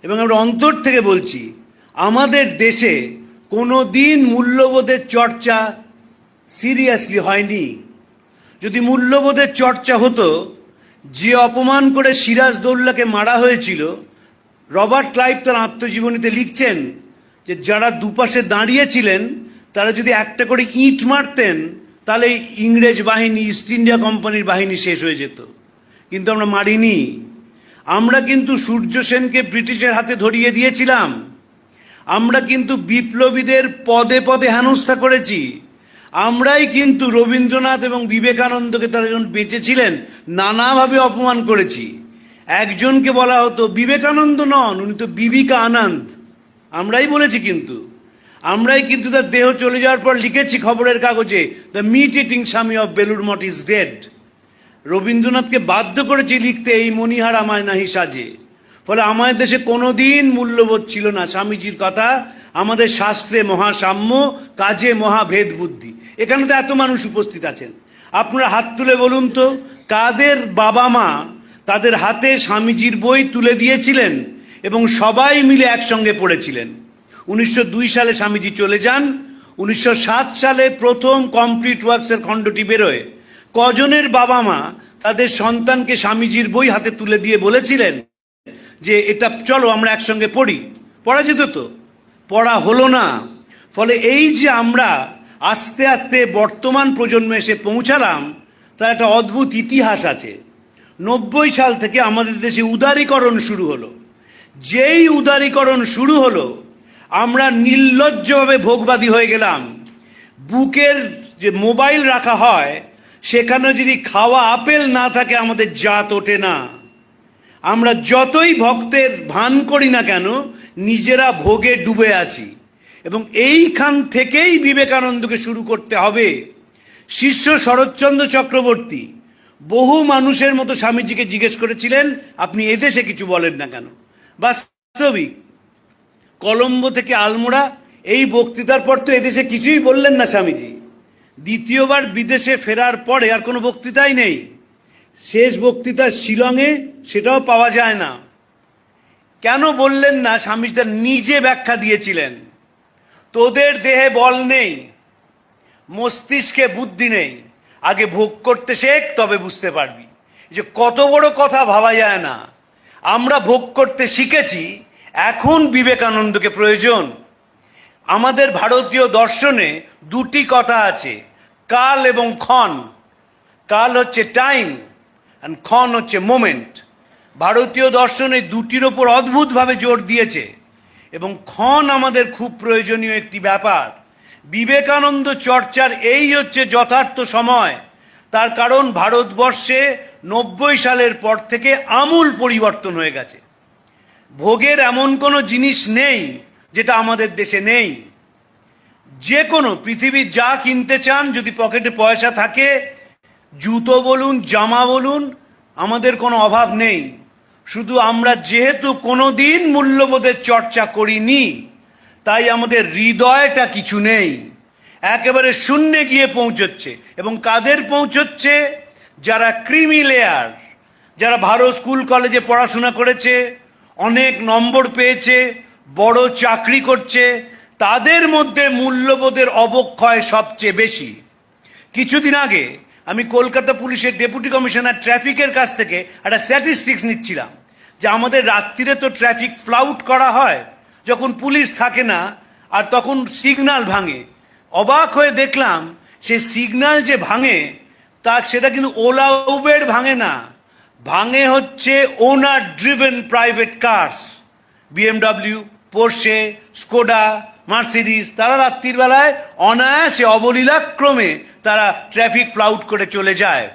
এবং আমরা অন্তর থেকে বলছি, আমাদের দেশে কোনো দিন মূল্যবোধের চর্চা সিরিয়াসলি হয়নি। যদি মূল্যবোধের চর্চা হতো, যে অপমান করে সিরাজদৌল্লাকে মারা হয়েছিল, রবার্ট ক্লাইভ তার আত্মজীবনীতে লিখছেন যে যারা দুপাশে দাঁড়িয়েছিলেন তারা যদি একটা করে ইঁট মারতেন, তাহলে ইংরেজ বাহিনী, ইস্ট ইন্ডিয়া কোম্পানির বাহিনী শেষ হয়ে যেত। কিন্তু আমরা মারিনি। আমরা কিন্তু সূর্য সেনকে ব্রিটিশের হাতে ধরিয়ে দিয়েছিলাম। আমরা কিন্তু বিপ্লবীদের পদে পদে হেনস্থা করেছি। আমরাই কিন্তু রবীন্দ্রনাথ এবং বিবেকানন্দকে, তারা যখন বেঁচে ছিলেন, নানাভাবে অপমান করেছি। একজনকে বলা হতো বিবেকানন্দ নন, উনি তো বিবিকা আনন্দ। আমরাই বলেছি, কিন্তু আমরাই কিন্তু তার দেহ চলে যাওয়ার পর লিখেছি খবরের কাগজে, দ্য মিট ইটিং স্বামী of Belur Math is dead. রবীন্দ্রনাথকে বাধ্য করেছি লিখতে, এই মণিহার আমায় নাহি সাজে। ফলে আমাদের দেশে কোনোদিন মূল্যবোধ ছিল না। স্বামীজির কথা, আমাদের শাস্ত্রে মহাসাম্য, কাজে মহাভেদ বুদ্ধি। এখানে তো এত মানুষ উপস্থিত আছেন, আপনারা হাত তুলে বলুন তো, কাদের বাবা মা তাদের হাতে স্বামীজির বই তুলে দিয়েছিলেন এবং সবাই মিলে একসঙ্গে পড়েছিলেন? 1902 সালে স্বামীজি চলে যান। 1907 সালে প্রথম কমপ্লিট ওয়ার্কসের খণ্ডটি বেরোয়। কজনের বাবা মা তাদের সন্তানকে স্বামীজির বই হাতে তুলে দিয়ে বলেছিলেন যে এটা চলো আমরা একসঙ্গে পড়ি? পড়া যেত তো, পড়া হলো না। ফলে এই যে আমরা আস্তে আস্তে বর্তমান প্রজন্মে এসে পৌঁছালাম, তার একটা অদ্ভুত ইতিহাস আছে। 90 সাল থেকে আমাদের দেশে উদারীকরণ শুরু হলো। যেই উদারীকরণ শুরু হলো, আমরা নির্লজ্জভাবে ভোগবাদী হয়ে গেলাম। বুকের যে মোবাইল রাখা হয়, সেখানে যদি খাওয়া আপেল না থাকে, আমাদের জাত ওঠে না। আমরা যতই ভক্তের ভান করি না কেন, নিজেরা ভোগে ডুবে আছি। এবং এইখান থেকেই বিবেকানন্দকে শুরু করতে হবে। শিষ্য শরৎচন্দ্র চক্রবর্তী বহু মানুষের মতো স্বামীজিকে জিজ্ঞেস করেছিলেন, আপনি এদেশে কিছু বলেন না কেন? বাস্তবিক কলম্বো থেকে আলমোড়া এই বক্তৃতার পর তো এদেশে কিছুই বললেন না স্বামীজি। দ্বিতীয়বার বিদেশে ফেরার পরে আর কোনো বক্তৃতাই নেই। শেষ বক্তৃতা শিলংয়ে, সেটাও পাওয়া যায় না। কেন বললেন না? স্বামীজি তার নিজে ব্যাখ্যা দিয়েছিলেন, তোদের দেহে বল নেই, মস্তিষ্কে বুদ্ধি নেই, আগে ভোগ করতে শেখ, তবে বুঝতে পারবি। যে কত বড় কথা ভাবা যায় না। আমরা ভোগ করতে শিখেছি, এখন বিবেকানন্দকে প্রয়োজন। আমাদের ভারতীয় দর্শনে দুটি কথা আছে, কাল এবং ক্ষণ। কাল হচ্ছে টাইম, আর ক্ষণ হচ্ছে মোমেন্ট। ভারতীয় দর্শনে দুটির ওপর অদ্ভুতভাবে জোর দিয়েছে, এবং ক্ষণ আমাদের খুব প্রয়োজনীয় একটি ব্যাপার। বিবেকানন্দ চর্চার এই হচ্ছে যথার্থ সময়। তার কারণ ভারতবর্ষে 90 সালের পর থেকে আমূল পরিবর্তন হয়ে গেছে। ভোগের এমন কোনো জিনিস নেই যেটা আমাদের দেশে নেই। যে কোনো পৃথিবীর যা কিনতে চান, যদি পকেটে পয়সা থাকে, জুতো বলুন, জামা বলুন, আমাদের কোনো অভাব নেই। শুধু আমরা যেহেতু কোনো দিন মূল্যবোধের চর্চা করিনি, তাই আমাদের হৃদয়টা কিছু নেই, একেবারে শূন্যে গিয়ে পৌঁছচ্ছে। এবং কাদের পৌঁছচ্ছে? যারা ক্রিমি লেয়ার, যারা ভালো স্কুল কলেজে পড়াশোনা করেছে, অনেক নম্বর পেয়েছে, বড় চাকরি করছে, তাদের মধ্যে মূল্যবোধের অবক্ষয় সবচেয়ে বেশি। কিছুদিন আগে আমি কলকাতা পুলিশের ডেপুটি কমিশনার ট্রাফিকের কাছ থেকে একটা স্ট্যাটিস্টিক্স নিচ্ছিলাম যে আমাদের রাত্রিরে তো ট্রাফিক ফ্লাউট করা হয় যখন পুলিশ থাকে না, আর তখন সিগন্যাল ভাঙে। অবাক হয়ে দেখলাম, সে সিগন্যাল যে ভাঙে, সেটা কিন্তু ওলা উবের ভাঙে না, ভাঙে হচ্ছে owner driven private cars. BMW, Porsche, Skoda, Mercedes. তারা রাত্রির বেলায় অনায়াসে অবলীলাক্রমে তারা ট্রাফিক ফ্লাউট করে চলে যায়।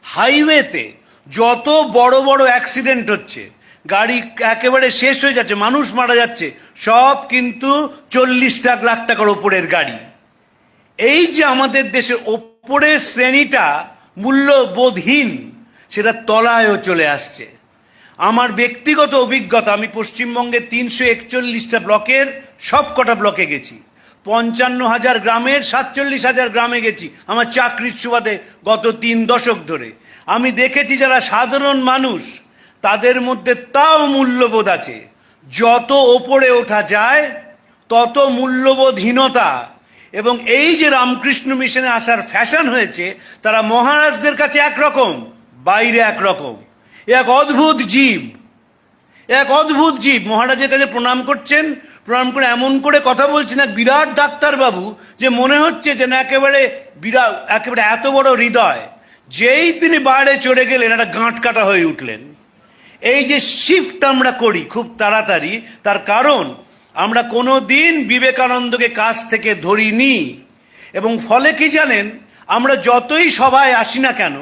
হাইওয়েতে যত বড় বড় অ্যাক্সিডেন্ট হচ্ছে, গাড়ি একেবারে শেষ হয়ে যাচ্ছে, মানুষ মারা যাচ্ছে, সব কিন্তু 40 লাখ টাকার ওপরের গাড়ি। এই যে আমাদের দেশের ওপরের শ্রেণীটা মূল্যবোধহীন, সেটা তলায়ও চলে আসছে। আমার ব্যক্তিগত অভিজ্ঞতা, আমি পশ্চিমবঙ্গের 341টা ব্লকের সব কটা ব্লকে গেছি, 55,000 গ্রামের 47,000 গ্রামে গেছি আমার চাকরির সুবাদে গত 3 দশক ধরে। আমি দেখেছি যারা সাধারণ মানুষ, তাদের মধ্যে তাও মূল্যবোধ আছে। যত ওপরে ওঠা যায় তত মূল্যবোধহীনতা, এবং এই যে রামকৃষ্ণ মিশনে আসার ফ্যাশন হয়েছে, তারা মহারাজদের কাছে একরকম, বাইরে একরকম। এক অদ্ভুত জীব, এক অদ্ভুত জীব। মহারাজের কাছে প্রণাম করছেন, প্রণাম করে এমন করে কথা বলছেন এক বিরাট ডাক্তারবাবু, যে মনে হচ্ছে যে না একেবারে বিরাট, একেবারে এত বড় হৃদয়। যেই তিনি বাইরে চড়ে গেলেন একটা গাঁট কাটা হয়ে উঠলেন। এই যে শিফট আমরা করি খুব তাড়াতাড়ি, তার কারণ আমরা কোনো দিন বিবেকানন্দকে কাছ থেকে ধরিনি। এবং ফলে কি জানেন, আমরা যতই সভায় আসি না কেন,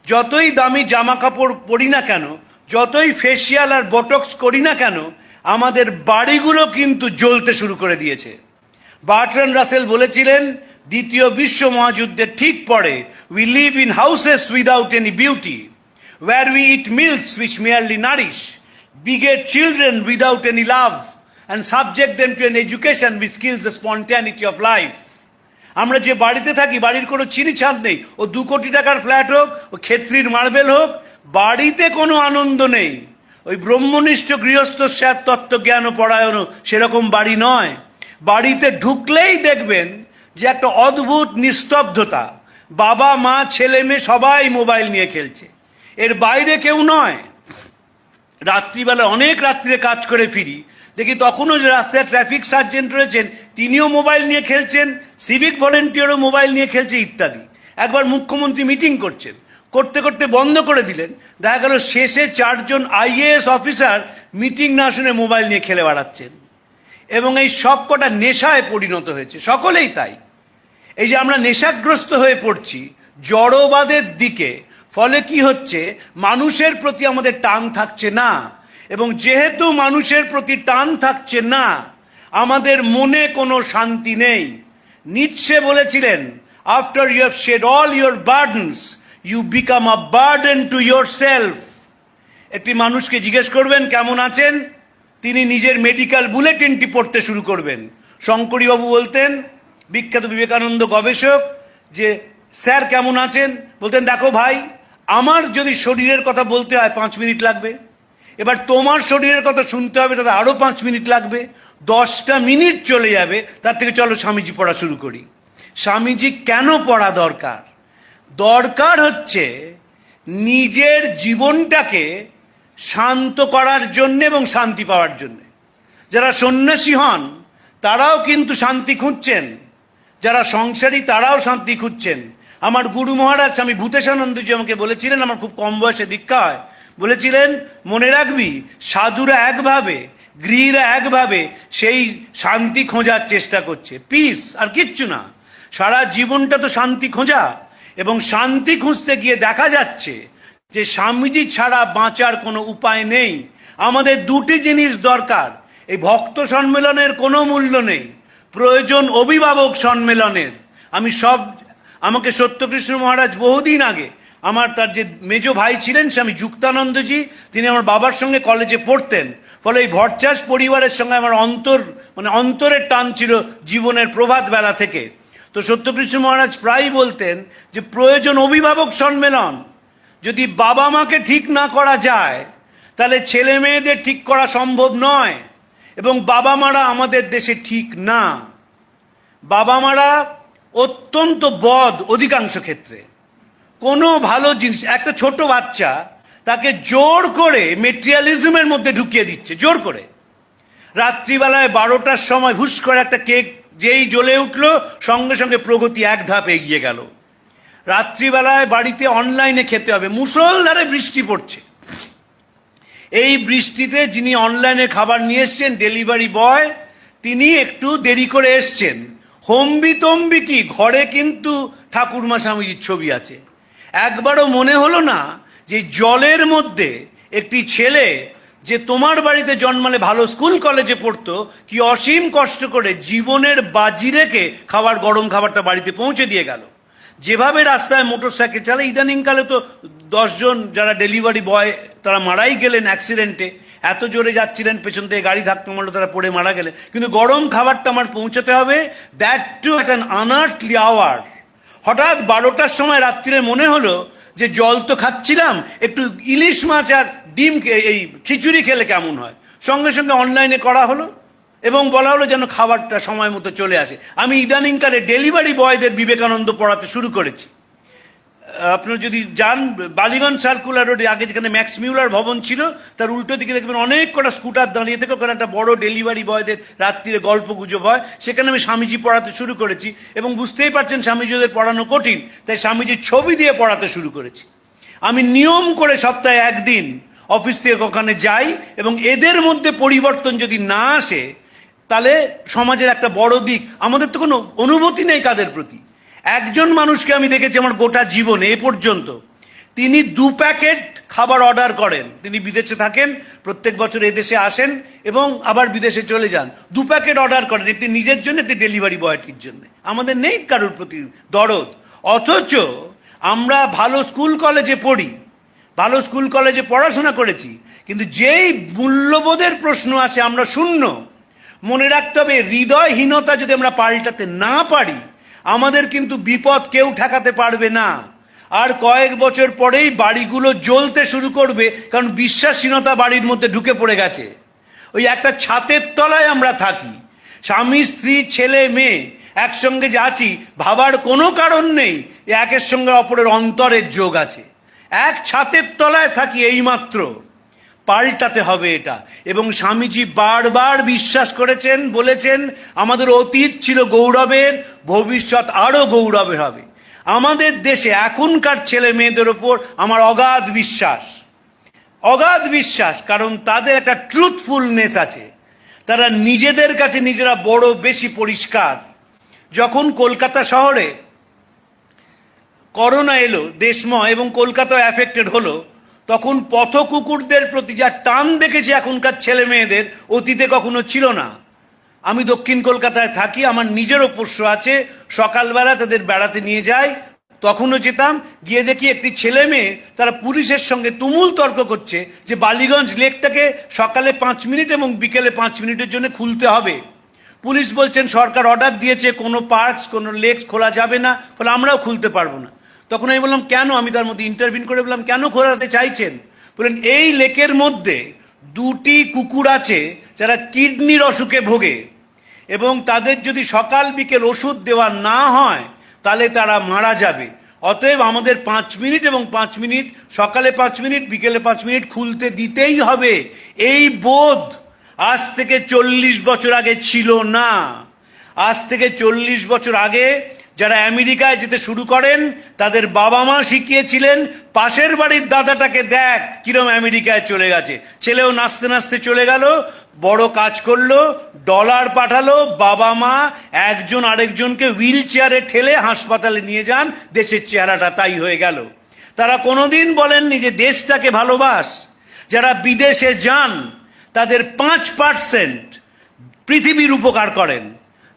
যতই দামি জামা কাপড় পরি না কেন, যতই ফেসিয়াল আর বটক্স করি না কেন, আমাদের বাড়িগুলো কিন্তু জ্বলতে শুরু করে দিয়েছে। বার্ট্রান্ড রাসেল বলেছিলেন, দ্বিতীয় বিশ্ব মহাযুদ্ধের ঠিক পরে, we live in houses without any beauty, where we eat meals which merely nourish, beget children without any love, and subject them to an education which kills the spontaneity of life. আমরা যে বাড়িতে থাকি, বাড়ির কোনো চিনি ছাদ নেই, ও 2 কোটি টাকার ফ্ল্যাট হোক, ও ক্ষেত্রীর মার্বেল হোক, বাড়িতে কোনো আনন্দ নেই। ওই ব্রহ্মনিষ্ঠ গৃহস্থ স্যার তত্ত্বজ্ঞান ও পরায়ণ সেরকম বাড়ি নয়। বাড়িতে ঢুকলেই দেখবেন যে একটা অদ্ভুত নিস্তব্ধতা, বাবা মা ছেলে মেয়ে সবাই মোবাইল নিয়ে খেলছে, এর বাইরে কেউ নয়। রাত্রিবেলা অনেক রাত্রিরে কাজ করে ফিরি, দেখি তখনও যে রাস্তায় ট্রাফিক সার্জেন্ট রয়েছেন তিনিও মোবাইল নিয়ে খেলছেন, সিভিক ভলেন্টিয়ারও মোবাইল নিয়ে খেলছে ইত্যাদি। একবার মুখ্যমন্ত্রী মিটিং করছেন, করতে করতে বন্ধ করে দিলেন, দেখা গেল শেষে 4 জন IAS অফিসার মিটিং না শুনে মোবাইল নিয়ে খেলে বেড়াচ্ছেন। এবং এই সব কটা নেশায় পরিণত হয়েছে, সকলেই তাই। এই যে আমরা নেশাগ্রস্ত হয়ে পড়ছি জড়বাদের দিকে, ফলে কি হচ্ছে, মানুষের প্রতি আমাদের টান থাকছে না। এবং যেহেতু মানুষের প্রতি টান থাকছে না, আমাদের মনে কোনো শান্তি নেই। নিটশে বলেছিলেন, after you have shed all your burdens you become a burden to yourself. একটি মানুষকে জিজ্ঞেস করবেন কেমন আছেন, তিনি নিজের মেডিকেল বুলেটিনটি পড়তে শুরু করবেন। শঙ্করীবাবু বলতেন, বিখ্যাত বিবেকানন্দ গবেষক, যে স্যার কেমন আছেন? বলতেন, দেখো ভাই, আমার যদি শরীরের কথা বলতে হয় 5 মিনিট লাগবে, এবার তোমার শরীরের কথা শুনতে হবে তাতে আরও 5 মিনিট লাগবে, 10টা মিনিট চলে যাবে, তার থেকে চলো স্বামীজি পড়া শুরু করি। স্বামীজি কেন পড়া দরকার? দরকার হচ্ছে নিজের জীবনটাকে শান্ত করার জন্য এবং শান্তি পাওয়ার জন্য। যারা সন্ন্যাসী হন তারাও কিন্তু শান্তি খুঁজছেন, যারা সংসারী তারাও শান্তি খুঁজছেন। আমার গুরু মহারাজ স্বামী ভূতেশানন্দজি আমাকে বলেছিলেন, আমার খুব কম বয়সে দীক্ষা হয়, বলেছিলেন মনে রাখবি সাধুরা একভাবে, গৃহীরা একভাবে সেই শান্তি খোঁজার চেষ্টা করছে, পিস আর কিচ্ছু না। সারা জীবনটা তো শান্তি খোঁজা, এবং শান্তি খুঁজতে গিয়ে দেখা যাচ্ছে যে স্বামীজি ছাড়া বাঁচার কোনো উপায় নেই। আমাদের 2টি জিনিস দরকার। এই ভক্ত সম্মেলনের কোনো মূল্য নেই, প্রয়োজন অভিভাবক সম্মেলনের। আমাকে সত্যকৃষ্ণ মহারাজ বহুদিন আগে, আমার তার যে মেজ ভাই ছিলেন স্বামী যুক্তানন্দজি, তিনি আমার বাবার সঙ্গে কলেজে পড়তেন, ফলে এই ভট্টাচ পরিবারের সঙ্গে আমার অন্তরের টান ছিল জীবনের প্রভাত বেলা থেকে। তো সত্যকৃষ্ণ মহারাজ প্রায়ই বলতেন যে প্রয়োজন অভিভাবক সম্মেলন। যদি বাবা মাকে ঠিক না করা যায় তাহলে ছেলে মেয়েদের ঠিক করা সম্ভব নয়। এবং বাবা মারা আমাদের দেশে ঠিক না, বাবা মারা অত্যন্ত বদ অধিকাংশ ক্ষেত্রে। কোনো ভালো জিনিস, একটা ছোট বাচ্চা তাকে জোর করে মেটেরিয়ালিজমের মধ্যে ঢুকিয়ে দিচ্ছে, জোর করে। রাত্রিবেলায় 12টার সময় হুস করে একটা কেক যেই জ্বলে উঠলো, সঙ্গে সঙ্গে প্রগতি 1 ধাপ এগিয়ে গেল। রাত্রিবেলায় বাড়িতে অনলাইনে খেতে হবে, মুষলধারে বৃষ্টি পড়ছে, এই বৃষ্টিতে যিনি অনলাইনে খাবার নিয়ে এসছেন ডেলিভারি বয়, তিনি একটু দেরি করে এসছেন। হম্বি তম্বি কি, ঘরে কিন্তু ঠাকুরমা স্বামীজির ছবি আছে। একবারও মনে হলো না যে জলের মধ্যে একটি ছেলে যে তোমার বাড়িতে জন্মালে ভালো স্কুল কলেজে পড়তো, কি অসীম কষ্ট করে জীবনের বাজি রেখে গরম খাবারটা বাড়িতে পৌঁছে দিয়ে গেল। যেভাবে রাস্তায় মোটরসাইকেল চালায়, ইদানিংকালে তো 10 জন যারা ডেলিভারি বয় তারা মারাই গেলেন অ্যাক্সিডেন্টে, এত জোরে যাচ্ছিলেন, পেছন থেকে গাড়ি ধাক্কা মারলো, তারা পড়ে মারা গেলেন। কিন্তু গরম খাবারটা আমার পৌঁছতে হবে, that too at an unearthly hour. হঠাৎ 12টার সময় রাত্রিরে মনে হলো যে জল তো খাচ্ছিলাম, একটু ইলিশ মাছ আর ডিম এই খিচুড়ি খেলে কেমন হয়। সঙ্গে সঙ্গে অনলাইনে করা হলো এবং বলা হলো যেন খাবারটা সময় মতো চলে আসে। আমি ইদানিংকালে ডেলিভারি বয়দের বিবেকানন্দ পড়াতে শুরু করেছি। আপনারা যদি যান বালিগঞ্জ সার্কুলার রোডে, আগে যেখানে ম্যাক্স মিউলার ভবন ছিল তার উল্টো দিকে দেখবেন অনেক কটা স্কুটার দাঁড়িয়ে থেকে, ওখানে একটা বড় ডেলিভারি বয়দের রাত্রিরে গল্প গুজব হয়, সেখানে আমি স্বামীজি পড়াতে শুরু করেছি। এবং বুঝতেই পারছেন স্বামীজিদের পড়ানো কঠিন, তাই স্বামীজির ছবি দিয়ে পড়াতে শুরু করেছি। আমি নিয়ম করে সপ্তাহে একদিন অফিস থেকে ওখানে যাই, এবং এদের মধ্যে পরিবর্তন যদি না আসে তাহলে সমাজের একটা বড় দিক, আমাদের তো কোনো অনুভূতি নেই কাদের প্রতি। একজন মানুষকে আমি দেখেছি আমার গোটা জীবনে এ পর্যন্ত, তিনি 2 প্যাকেট খাবার অর্ডার করেন। তিনি বিদেশে থাকেন, প্রত্যেক বছর এদেশে আসেন এবং আবার বিদেশে চলে যান। 2 প্যাকেট অর্ডার করেন, একটি নিজের জন্য, একটি ডেলিভারি বয়টির জন্য। আমাদের নেই কারোর প্রতি দরদ। অথচ আমরা ভালো স্কুল কলেজে পড়ি, ভালো স্কুল কলেজে পড়াশোনা করেছি, কিন্তু যেই মূল্যবোধের প্রশ্ন আসে আমরা শূন্য। মনে রাখতে হবে, হৃদয়হীনতা যদি আমরা পাল্টাতে না পারি, আমাদের কিন্তু বিপদ কেউ ঠেকাতে পারবে না। আর কয়েক বছর পরেই বাড়িগুলো জ্বলতে শুরু করবে, কারণ বিশ্বাসহীনতা বাড়ির মধ্যে ঢুকে পড়ে গেছে। ওই একটা ছাতের তলায় আমরা থাকি, স্বামী স্ত্রী ছেলে মেয়ে একসঙ্গে যে আছি, ভাবার কোনো কারণ নেই একের সঙ্গে অপরের অন্তরের যোগ আছে। এক ছাতের তলায় থাকি এইমাত্র। পাল্টাতে হবে এটা। এবং স্বামীজি বারবার বিশ্বাস করেছেন, বলেছেন আমাদের অতীত ছিল গৌরবের, ভবিষ্যৎ আরো গৌরবের হবে। আমাদের দেশে এখনকার ছেলে মেয়েদের ওপর আমার অগাধ বিশ্বাস, অগাধ বিশ্বাস। কারণ তাদের একটা ট্রুথফুলনেস আছে, তারা নিজেদের কাছে নিজেরা বড় বেশি পরিষ্কার। যখন কলকাতা শহরে করোনা এলো দেশময় এবং কলকাতাও অ্যাফেক্টেড হলো, তখন পথ কুকুরদের প্রতি যা টান দেখেছি এখনকার ছেলে মেয়েদের, অতীতে কখনো ছিল না। আমি দক্ষিণ কলকাতায় থাকি, আমার নিজেরও পোষ্য আছে। সকালবেলা তাদের বেড়াতে নিয়ে যাই, তখনও যেতাম, গিয়ে দেখি একটি ছেলে মেয়ে তারা পুলিশের সঙ্গে তুমুল তর্ক করছে যে বালিগঞ্জ লেকটাকে সকালে 5 মিনিট এবং বিকেলে 5 মিনিটের জন্য খুলতে হবে। পুলিশ বলছেন সরকার অর্ডার দিয়েছে, কোনো পার্কস কোনো লেকস খোলা যাবে না, ফলে আমরাও খুলতে পারবো না। তখন আমি বললাম কেন? আমি তার মধ্যে ইন্টারভিন করে বললাম কেন খোলাতে চাইছেন? বললেন এই লেকের মধ্যে 2টি কুকুর আছে যারা কিডনির অসুখে ভোগে, এবং তাদের যদি সকাল বিকেল ওষুধ দেওয়া না হয় তাহলে তারা মারা যাবে। অতএব আমাদের 5 মিনিট এবং 5 মিনিট, সকালে 5 মিনিট বিকেলে 5 মিনিট খুলতে দিতেই হবে। এই বোধ আজ থেকে 40 বছর আগে ছিল না। আজ থেকে 40 বছর আগে যারা আমেরিকায় যেতে শুরু করেন, তাদের বাবা মা শিখিয়েছিলেন পাশের বাড়ির দাদাটাকে দেখ কিরম আমেরিকায় চলে গেছে। ছেলেও নাচতে নাচতে চলে গেল, বড় কাজ করলো, ডলার পাঠালো, বাবা মা একজন আরেকজনকে হুইল চেয়ারে ঠেলে হাসপাতালে নিয়ে যান, দেশের চেহারাটা তাই হয়ে গেল। তারা কোনোদিন বলেননি যে দেশটাকে ভালোবাস। যারা বিদেশে যান তাদের 5% পৃথিবীর উপকার করেন,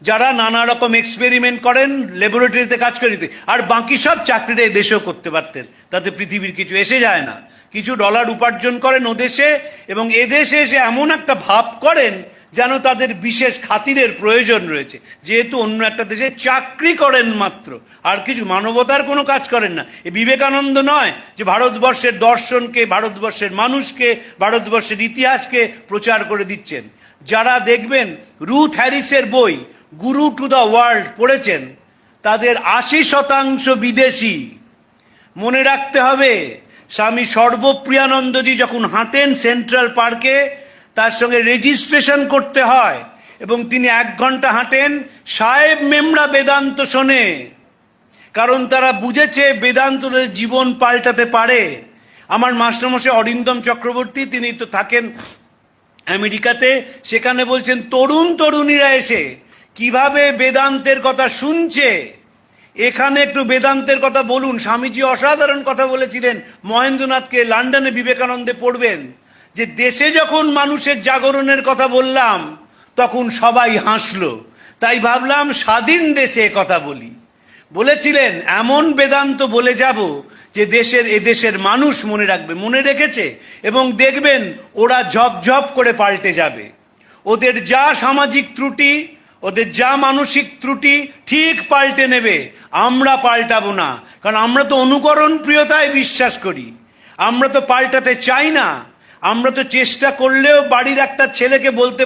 যারা নানা রকম এক্সপেরিমেন্ট করেন, ল্যাবরেটরিতে কাজ করে দিতে, আর বাকি সব চাকরিটা দেশেও করতে পারতেন, তাতে পৃথিবীর কিছু এসে যায় না। কিছু ডলার উপার্জন করেন ওদেশে, এবং এদেশে এসে এমন একটা ভাব করেন যেন তাদের বিশেষ খাতিরের প্রয়োজন রয়েছে, যেহেতু অন্য একটা দেশে চাকরি করেন মাত্র, আর কিছু মানবতার কোনো কাজ করেন না। এ বিবেকানন্দ নয় যে ভারতবর্ষের দর্শনকে, ভারতবর্ষের মানুষকে, ভারতবর্ষের ইতিহাসকে প্রচার করে দিচ্ছেন। যারা দেখবেন রুথ হ্যারিসের বই গুরু টু দ্য ওয়ার্ল্ড পড়েছেন, তাদের 80% বিদেশি। মনে রাখতে হবে, স্বামী সর্বপ্রিয়ানন্দজি যখন হাঁটেন সেন্ট্রাল পার্কে, তার সঙ্গে রেজিস্ট্রেশন করতে হয়, এবং তিনি 1 ঘন্টা হাঁটেন। সাহেব মেমরা বেদান্ত শোনে, কারণ তারা বুঝেছে বেদান্ত জীবন পাল্টাতে পারে। আমার মাস্টারমশাই অরিন্দম চক্রবর্তী, তিনি তো থাকেন আমেরিকাতে, সেখানে বলছেন তরুণ তরুণীরা এসে কিভাবে বেদান্তের কথা শুনছে। এখানে একটু বেদান্তের কথা বলুন। স্বামীজি অসাধারণ কথা বলেছিলেন মহেন্দ্রনাথকে, লন্ডনে বিবেকানন্দে পড়বেন, যে দেশে যখন মানুষের জাগরণের কথা বললাম তখন সবাই হাসলো, তাই ভাবলাম স্বাধীন দেশে কথা বলি। বলেছিলেন এমন বেদান্ত বলে যাব যে এদেশের মানুষ মনে রাখবে, মনে রেখেছে, এবং দেখবেন ওরা ঝপঝপ করে পাল্টে যাবে। ওদের যা সামাজিক ত্রুটি, ওদের যা মানসিক ত্রুটি ঠিক পাল্টে নেবে। আমরা পাল্টাবো না, কারণ আমরা তো অনুকরণ প্রিয়তায় বিশ্বাস করি। আমরা তো পাল্টাতে চাই না। আমরা তো চেষ্টা করলেও বাড়ির একটা ছেলেকে বলতে